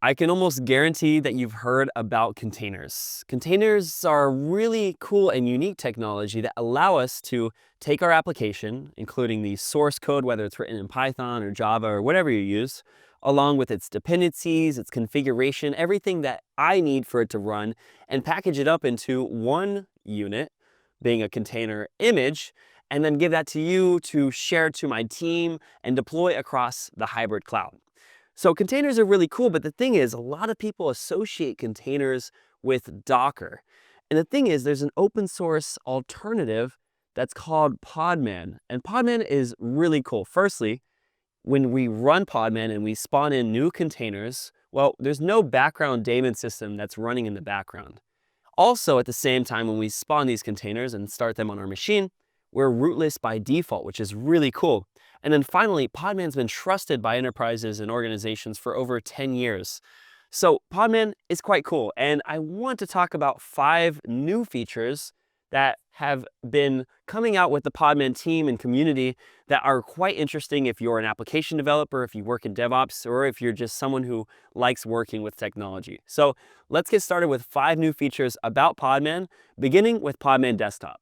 I can almost guarantee that you've heard about containers. Containers are really cool and unique technology that allow us to take our application, including the source code, whether it's written in Python or Java or whatever you use, along with its dependencies, its configuration, everything that I need for it to run, and package it up into one unit, being a container image, and then give that to you to share to my team and deploy across the hybrid cloud. So containers are really cool, but the thing is, a lot of people associate containers with Docker. And the thing is, there's an open source alternative that's called Podman. And Podman is really cool. Firstly, when we run Podman and we spawn in new containers, well, there's no background daemon system that's running in the background. Also, at the same time, when we spawn these containers and start them on our machine, we're rootless by default, which is really cool. And then finally, Podman's been trusted by enterprises and organizations for over 10 years. So Podman is quite cool. And I want to talk about 5 new features that have been coming out with the Podman team and community that are quite interesting if you're an application developer, if you work in DevOps, or if you're just someone who likes working with technology. So let's get started with 5 new features about Podman, beginning with Podman Desktop.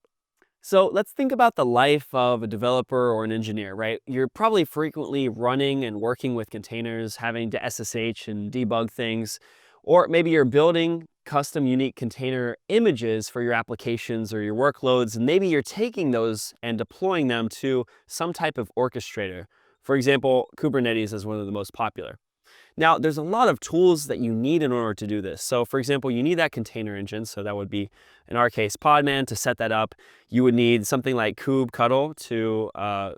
So let's think about the life of a developer or an engineer, right? You're probably frequently running and working with containers, having to SSH and debug things, or maybe you're building custom unique container images for your applications or your workloads, and maybe you're taking those and deploying them to some type of orchestrator. For example, Kubernetes is one of the most popular. Now, there's a lot of tools that you need in order to do this. So for example, you need that container engine. So that would be, in our case, Podman to set that up. You would need something like kubectl to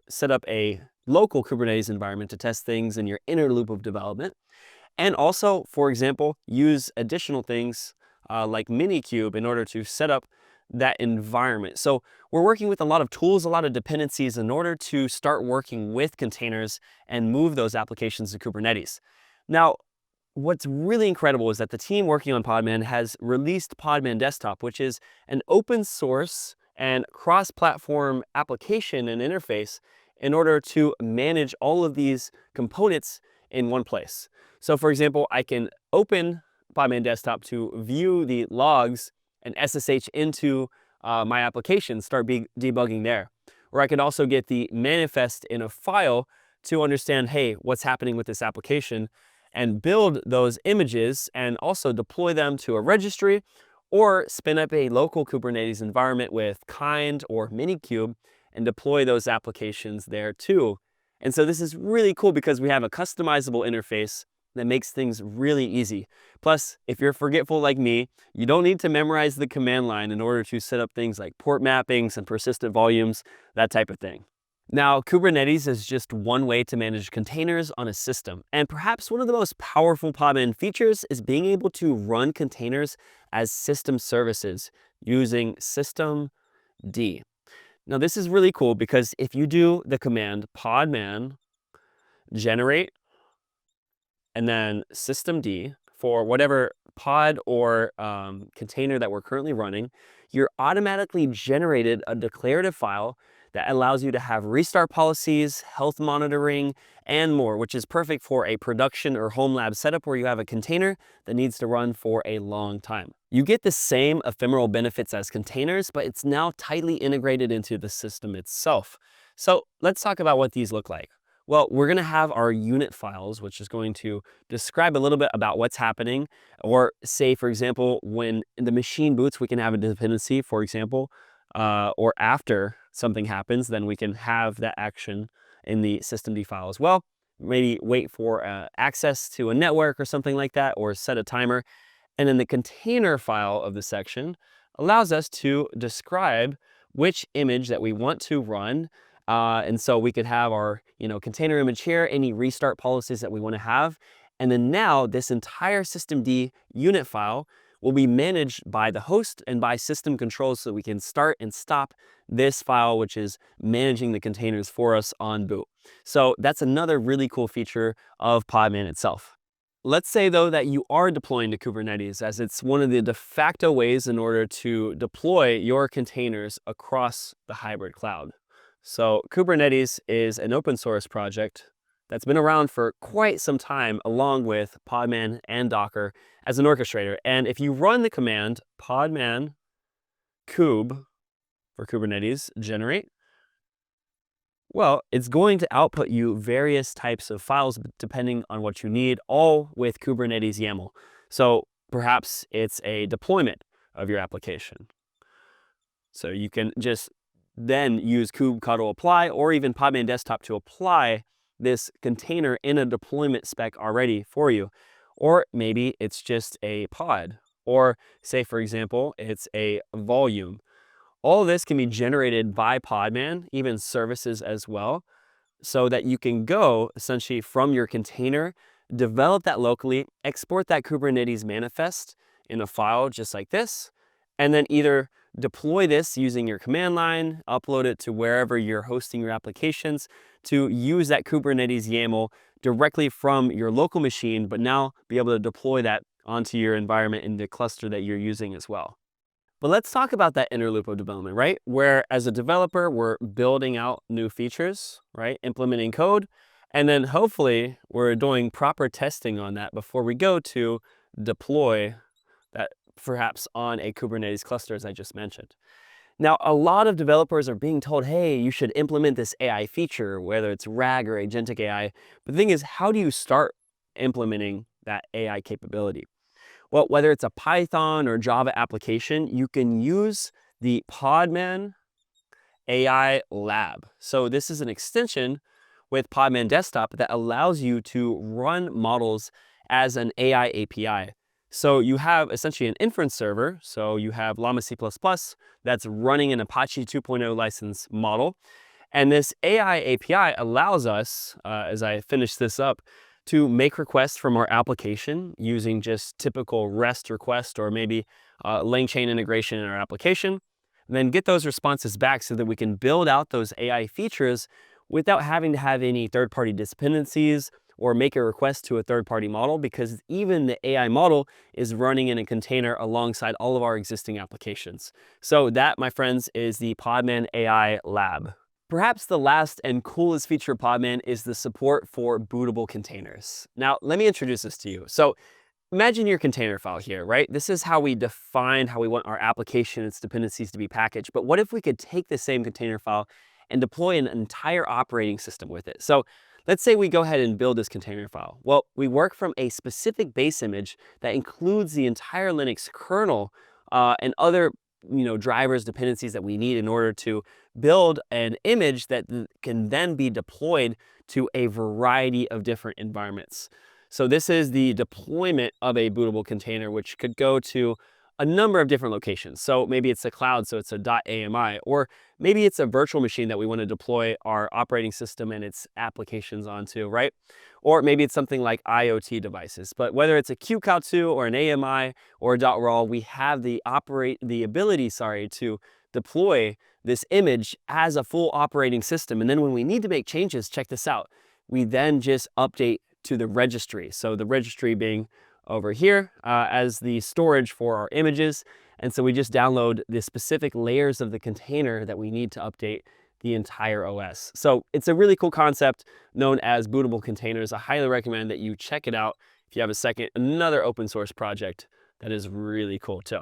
set up a local Kubernetes environment to test things in your inner loop of development. And also, for example, use additional things like Minikube in order to set up that environment. So we're working with a lot of tools, a lot of dependencies in order to start working with containers and move those applications to Kubernetes. Now, what's really incredible is that the team working on Podman has released Podman Desktop, which is an open source and cross-platform application and interface in order to manage all of these components in one place. So for example, I can open Podman Desktop to view the logs and SSH into my application, start debugging there. Or I could also get the manifest in a file to understand, hey, what's happening with this application, and build those images and also deploy them to a registry or spin up a local Kubernetes environment with Kind or Minikube and deploy those applications there too. And so this is really cool because we have a customizable interface that makes things really easy. Plus, if you're forgetful like me, you don't need to memorize the command line in order to set up things like port mappings and persistent volumes, that type of thing. Now, Kubernetes is just one way to manage containers on a system. And perhaps one of the most powerful Podman features is being able to run containers as system services using systemd. Now, this is really cool because if you do the command podman generate and then systemd for whatever pod or container that we're currently running, you're automatically generated a declarative file that allows you to have restart policies, health monitoring, and more, which is perfect for a production or home lab setup where you have a container that needs to run for a long time. You get the same ephemeral benefits as containers, but it's now tightly integrated into the system itself. So let's talk about what these look like. Well, we're going to have our unit files, which is going to describe a little bit about what's happening. Or say, for example, when the machine boots, we can have a dependency, for example, or after something happens, then we can have that action in the systemd file as well. Maybe wait for access to a network or something like that, or set a timer. And then the container file of the section allows us to describe which image that we want to run. And so we could have our container image here, any restart policies that we want to have. And then now this entire systemd unit file will be managed by the host and by system controls so we can start and stop this file, which is managing the containers for us on boot. So that's another really cool feature of Podman itself. Let's say though that you are deploying to Kubernetes, as it's one of the de facto ways in order to deploy your containers across the hybrid cloud. So Kubernetes is an open source project that's been around for quite some time, along with Podman and Docker as an orchestrator. And if you run the command podman kube for Kubernetes generate, well, it's going to output you various types of files depending on what you need, all with Kubernetes YAML. So perhaps it's a deployment of your application. So you can just then use kubectl apply or even Podman Desktop to apply this container in a deployment spec already for you. Or maybe it's just a pod, or say, for example, it's a volume. All of this can be generated by Podman, even services as well, so that you can go essentially from your container, develop that locally, export that Kubernetes manifest in a file just like this, and then either deploy this using your command line, upload it to wherever you're hosting your applications to use that Kubernetes YAML directly from your local machine, but now be able to deploy that onto your environment in the cluster that you're using as well. But let's talk about that inner loop of development, right? Where as a developer, we're building out new features, right? Implementing code, and then hopefully we're doing proper testing on that before we go to deploy that perhaps on a Kubernetes cluster, as I just mentioned. Now, a lot of developers are being told, hey, you should implement this AI feature, whether it's RAG or agentic AI. But the thing is, how do you start implementing that AI capability? Well, whether it's a Python or Java application, you can use the Podman AI Lab. So this is an extension with Podman Desktop that allows you to run models as an AI API. So you have essentially an inference server. So you have Llama C++ that's running an Apache 2.0 license model. And this AI API allows us, as I finish this up, to make requests from our application using just typical REST request or maybe LangChain integration in our application, and then get those responses back so that we can build out those AI features without having to have any third-party dependencies or make a request to a third-party model, because even the AI model is running in a container alongside all of our existing applications. So that, my friends, is the Podman AI Lab. Perhaps the last and coolest feature of Podman is the support for bootable containers. Now, let me introduce this to you. So imagine your container file here, right? This is how we define how we want our application and its dependencies to be packaged. But what if we could take the same container file and deploy an entire operating system with it? So let's say we go ahead and build this container file. Well, we work from a specific base image that includes the entire Linux kernel and other drivers, dependencies that we need in order to build an image that can then be deployed to a variety of different environments. So this is the deployment of a bootable container, which could go to a number of different locations. So maybe it's a cloud, so it's a .ami, or maybe it's a virtual machine that we want to deploy our operating system and its applications onto, right? Or maybe it's something like IoT devices. But whether it's a QCOW2 or an AMI or a .raw, we have the ability to deploy this image as a full operating system. And then when we need to make changes, check this out. We then just update to the registry. So the registry being over here as the storage for our images. And so we just download the specific layers of the container that we need to update the entire OS. So it's a really cool concept known as bootable containers. I highly recommend that you check it out if you have a second. Another open source project that is really cool too.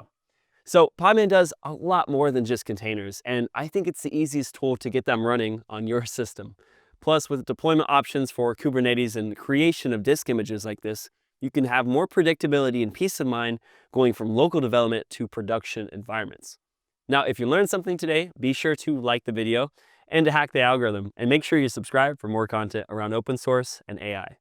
So Podman does a lot more than just containers, and I think it's the easiest tool to get them running on your system. Plus, with deployment options for Kubernetes and creation of disk images like this, you can have more predictability and peace of mind going from local development to production environments. Now, if you learned something today, be sure to like the video and to hack the algorithm, and make sure you subscribe for more content around open source and AI.